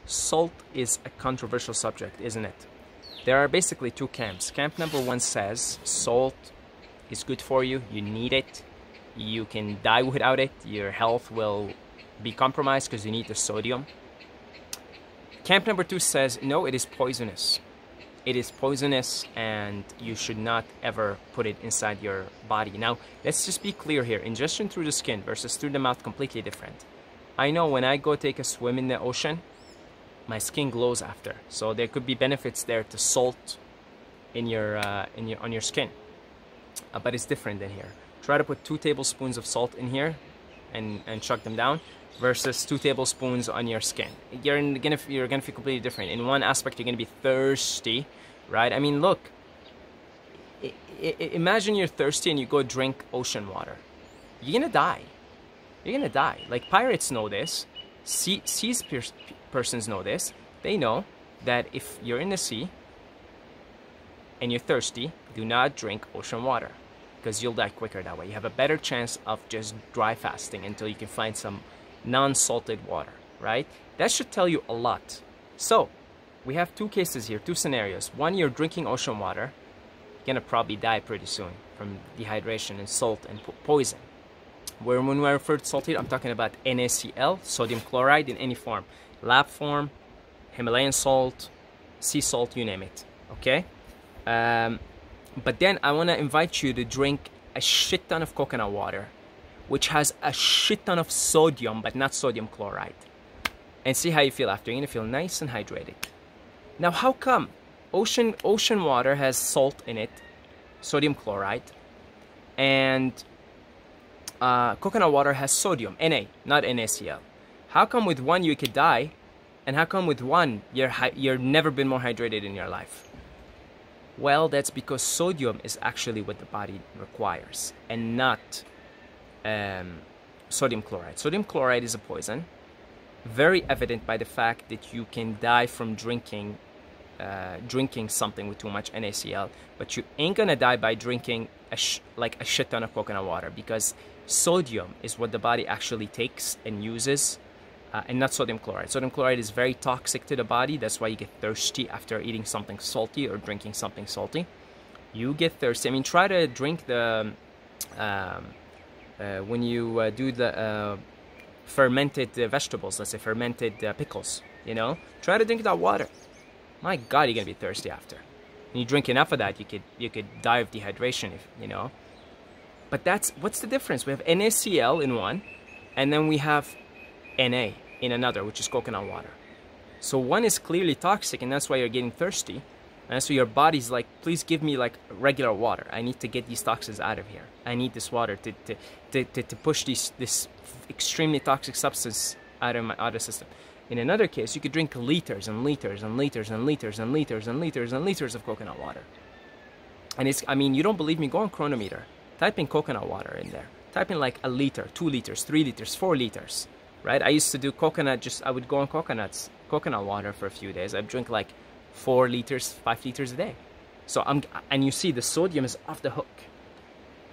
Salt is a controversial subject, isn't it? There are basically two camps. Camp number one says salt is good for you, you need it, you can die without it, your health will be compromised because you need the sodium. Camp number two says no, it is poisonous. It is poisonous and you should not ever put it inside your body. Now, let's just be clear here. Ingestion through the skin versus through the mouth, completely different. I know when I go take a swim in the ocean, my skin glows after. So there could be benefits there to salt on your skin. But it's different than here. Try to put 2 tablespoons of salt in here and chuck them down versus 2 tablespoons on your skin. You're gonna feel completely different. In one aspect, you're gonna be thirsty, right? I mean, look. Imagine you're thirsty and you go drink ocean water. You're gonna die. You're gonna die. Like, pirates know this. Seas persons know this. They know that if you're in the sea and you're thirsty, do not drink ocean water because you'll die quicker that way. You have a better chance of just dry fasting until you can find some non-salted water, right? That should tell you a lot. So we have 2 cases here, 2 scenarios. One, you're drinking ocean water. You're gonna probably die pretty soon from dehydration and salt and poison. When I refer to salted, I'm talking about NaCl, sodium chloride in any form. Lab form, Himalayan salt, sea salt, you name it, okay? But then I want to invite you to drink a shit ton of coconut water, which has a shit ton of sodium, but not sodium chloride. And see how you feel after. You're going to feel nice and hydrated. Now, how come ocean water has salt in it, sodium chloride, and coconut water has sodium, Na, not NaCl? How come with one you could die, and how come with one you're never been more hydrated in your life? Well, that's because sodium is actually what the body requires, and not sodium chloride. Sodium chloride is a poison, very evident by the fact that you can die from drinking something with too much NaCl, but you ain't gonna die by drinking like a shit ton of coconut water, because sodium is what the body actually takes and uses, and not sodium chloride. Sodium chloride is very toxic to the body. That's why you get thirsty after eating something salty or drinking something salty. You get thirsty. I mean, try to drink the when you do the fermented vegetables, let's say fermented pickles, you know, try to drink that water. My God, you're gonna be thirsty after. When you drink enough of that, you could die of dehydration, if you know. But what's the difference? We have NaCl in one, and then we have Na in another, which is coconut water. So one is clearly toxic, and that's why you're getting thirsty. And so your body's like, please give me like regular water. I need to get these toxins out of here. I need this water to push this extremely toxic substance out of the system. In another case, you could drink liters and liters and liters and liters and liters and liters and liters of coconut water. And I mean, you don't believe me? Go on Chronometer. Type in coconut water in there. Type in like 1 liter, 2 liters, 3 liters, 4 liters. Right? I used to do I would go on coconut water for a few days. I'd drink like 4 liters, 5 liters a day. So and you see the sodium is off the hook,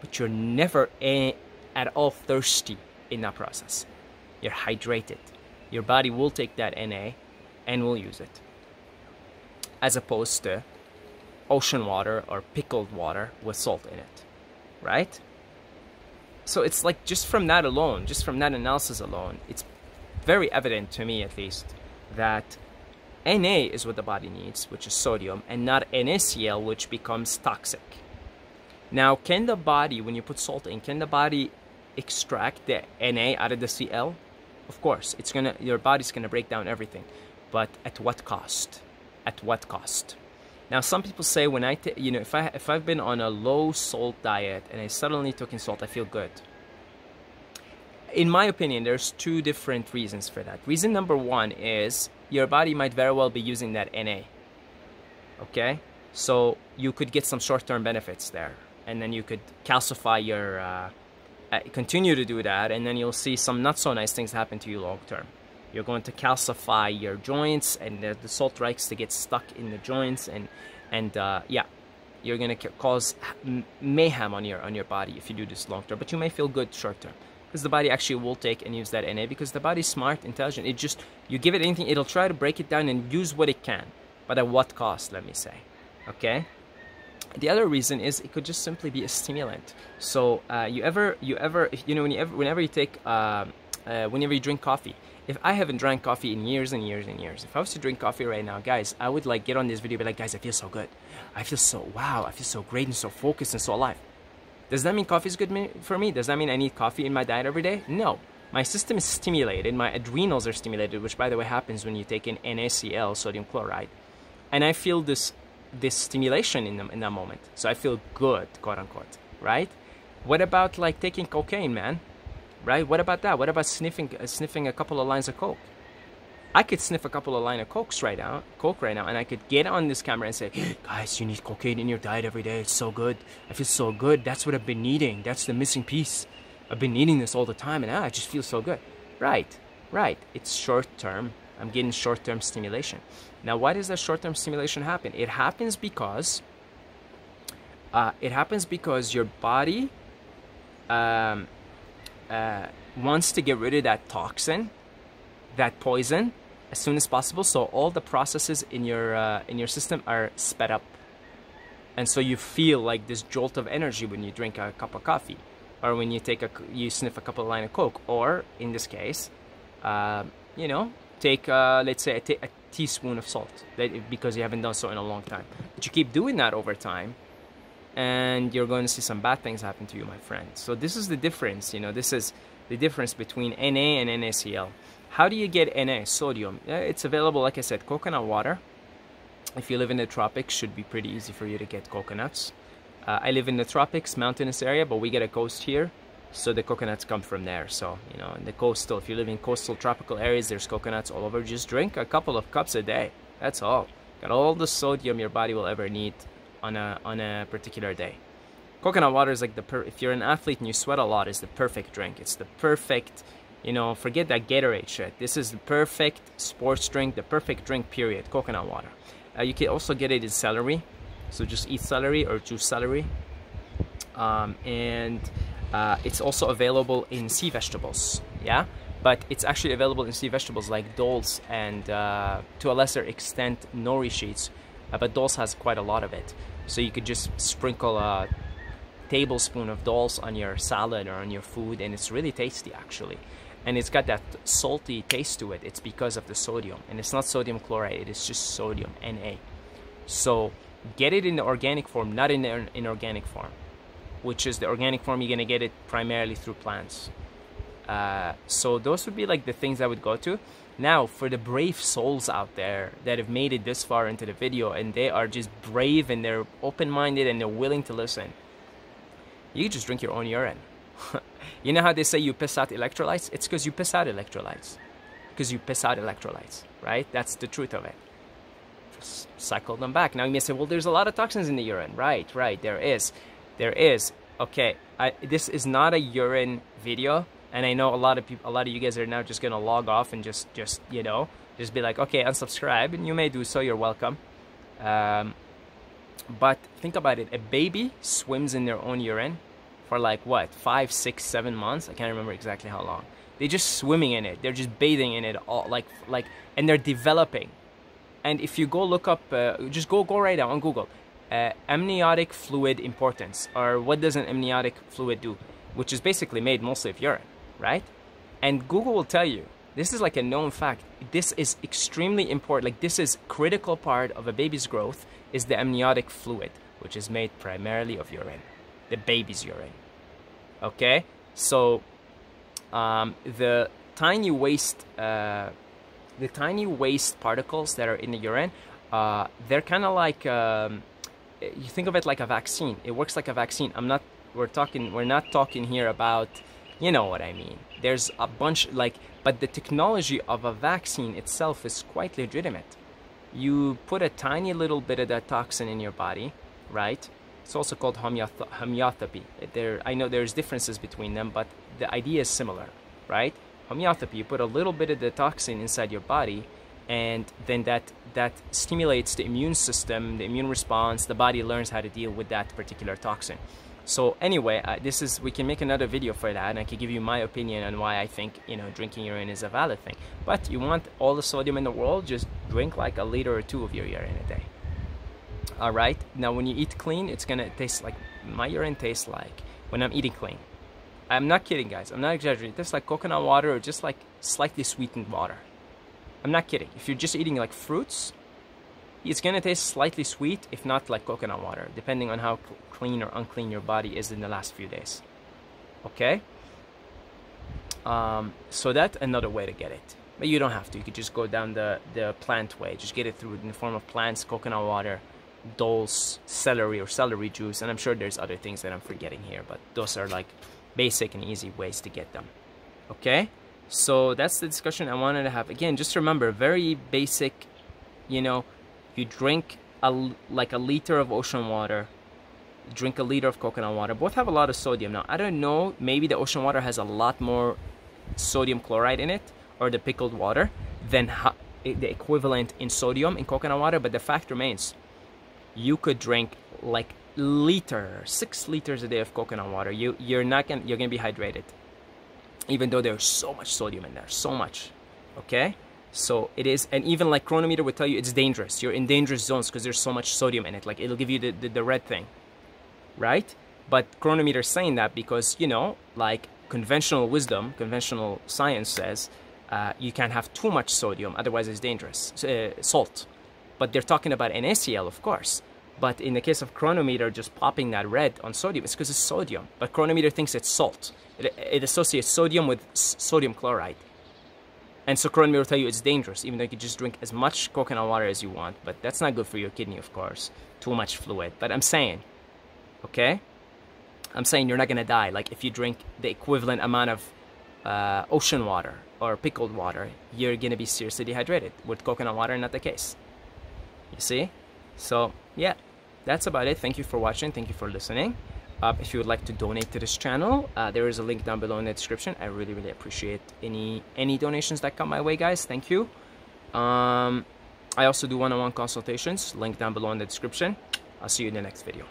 but you're never at all thirsty in that process. You're hydrated. Your body will take that Na and will use it, as opposed to ocean water or pickled water with salt in it, right? So it's like, just from that alone, just from that analysis alone, it's very evident to me, at least, that Na is what the body needs, which is sodium, and not NaCl, which becomes toxic. Now, can the body, when you put salt in, can the body extract the Na out of the Cl? Of course, your body's gonna break down everything, but at what cost? At what cost? Now, some people say, when if I've been on a low salt diet and I suddenly took in salt, I feel good. In my opinion, there's 2 different reasons for that. Reason number 1 is your body might very well be using that Na. Okay, so you could get some short-term benefits there, and then you could calcify your, continue to do that, and then you'll see some not so nice things happen to you long-term. You're going to calcify your joints, and the salt likes to get stuck in the joints, and yeah, you're going to cause mayhem on your body if you do this long term. But you may feel good short term. because the body actually will take and use that Na, because the body's smart, intelligent. It just, you give it anything, it'll try to break it down and use what it can, but at what cost, let me say. Okay. The other reason is it could just simply be a stimulant. So whenever you take whenever you drink coffee, if I haven't drank coffee in years and years and years, if I was to drink coffee right now, guys, I would like get on this video and be like, guys, I feel so good, I feel so, wow, I feel so great and so focused and so alive. Does that mean coffee is good for me? Does that mean I need coffee in my diet every day? No. My system is stimulated, my adrenals are stimulated, which by the way happens when you take in NaCl, sodium chloride, and I feel this stimulation in that moment. So I feel good, quote unquote, right? What about like taking cocaine, man? Right? What about that? What about sniffing a couple of lines of coke? I could sniff a couple of lines of coke right now, and I could get on this camera and say, guys, you need cocaine in your diet every day. It's so good. I feel so good. That's what I've been needing. That's the missing piece. I've been needing this all the time, and I just feel so good. Right. It's short term. I'm getting short term stimulation. Now, why does that short term stimulation happen? It happens because your body wants to get rid of that toxin, that poison, as soon as possible. So all the processes in your system are sped up, and so you feel like this jolt of energy when you drink a cup of coffee, or when you sniff a couple of lines of coke, or in this case, take let's say a teaspoon of salt, because you haven't done so in a long time. But you keep doing that over time, and you're going to see some bad things happen to you, my friend. So this is the difference, this is the difference between Na and NaCl. How do you get Na? Sodium. It's available, like I said, coconut water. If you live in the tropics, should be pretty easy for you to get coconuts. I live in the tropics, mountainous area, but we get a coast here, so the coconuts come from there. So, in the coastal, if you live in coastal tropical areas, there's coconuts all over. Just drink a couple of cups a day. That's all. Got all the sodium your body will ever need on a particular day. Coconut water is like if you're an athlete and you sweat a lot, it's the perfect drink. It's the perfect, forget that Gatorade shit. This is the perfect sports drink, the perfect drink, period. Coconut water. You can also get it in celery. So just eat celery or juice celery. It's also available in sea vegetables. Yeah? But it's actually available in sea vegetables like dulse and to a lesser extent nori sheets. But dulse has quite a lot of it. So you could just sprinkle a tablespoon of dulse on your salad or on your food, and it's really tasty actually. And it's got that salty taste to it. It's because of the sodium. And it's not sodium chloride, it is just sodium, Na. So get it in the organic form, not in the inorganic form, which is the organic form. You're going to get it primarily through plants. So those would be like the things I would go to. Now, for the brave souls out there that have made it this far into the video, and they are just brave and they're open-minded and they're willing to listen, you can just drink your own urine. You know how they say you piss out electrolytes? It's because you piss out electrolytes. Because you piss out electrolytes, right? That's the truth of it. Just cycle them back. Now you may say, well, there's a lot of toxins in the urine. Right, there is. Okay, this is not a urine video, and I know a lot of you guys are now just gonna log off and just be like, okay, unsubscribe, and you may do so. You're welcome. But think about it. A baby swims in their own urine for like what, 5, 6, 7 months? I can't remember exactly how long. They're just swimming in it. They're just bathing in it all, and they're developing. And if you go look up, just go right now on Google, amniotic fluid importance, or what does an amniotic fluid do, which is basically made mostly of urine, right? And Google will tell you, this is like a known fact. This is extremely important. Like, this is critical part of a baby's growth, is the amniotic fluid, which is made primarily of urine, the baby's urine. Okay, so the tiny waste particles that are in the urine, they're kind of like, you think of it like a vaccine. It works like a vaccine. We're not talking here about, you know what I mean. There's a bunch, but the technology of a vaccine itself is quite legitimate. You put a tiny little bit of that toxin in your body, right? It's also called homeopathy. I know there's differences between them, but the idea is similar, right? Homeopathy, you put a little bit of the toxin inside your body, and then that stimulates the immune system, the immune response. The body learns how to deal with that particular toxin. So anyway, we can make another video for that, and I can give you my opinion on why I think, you know, drinking urine is a valid thing. But you want all the sodium in the world, just drink like a liter or 2 of your urine a day. All right. Now, when you eat clean, it's gonna taste like, my urine tastes like when I'm eating clean. I'm not kidding, guys. I'm not exaggerating. It tastes like coconut water or just like slightly sweetened water. I'm not kidding. If you're just eating like fruits, it's gonna taste slightly sweet, if not like coconut water, depending on how clean or unclean your body is in the last few days. Okay? So that's another way to get it. But you don't have to. You could just go down the plant way. Just get it through in the form of plants, coconut water, dulse, celery or celery juice, and I'm sure there's other things that I'm forgetting here, but those are like basic and easy ways to get them. Okay? So that's the discussion I wanted to have. Again, just remember, very basic, you know, you drink like a liter of ocean water, drink a liter of coconut water. Both have a lot of sodium. Now, I don't know, maybe the ocean water has a lot more sodium chloride in it, or the pickled water, than the equivalent in sodium in coconut water, but the fact remains, you could drink like 6 liters a day of coconut water. You're gonna be hydrated, even though there's so much sodium in there, so much. Okay? So it is, and even like chronometer would tell you it's dangerous. You're in dangerous zones because there's so much sodium in it. Like it'll give you the red thing, right? But chronometer is saying that because, you know, like conventional wisdom, conventional science says you can't have too much sodium, otherwise it's dangerous. Salt. But they're talking about NaCl, of course. But in the case of chronometer just popping that red on sodium, it's because it's sodium. But chronometer thinks it's salt. It associates sodium with sodium chloride. And so chronometer will tell you it's dangerous, even though you can just drink as much coconut water as you want. But that's not good for your kidney, of course. Too much fluid. But I'm saying, okay? I'm saying you're not going to die. Like if you drink the equivalent amount of ocean water or pickled water, you're going to be seriously dehydrated. With coconut water, not the case. You see? So, yeah, that's about it. Thank you for watching. Thank you for listening. If you would like to donate to this channel, there is a link down below in the description. I really, really appreciate any donations that come my way, guys. Thank you. I also do one-on-one consultations. Link down below in the description. I'll see you in the next video.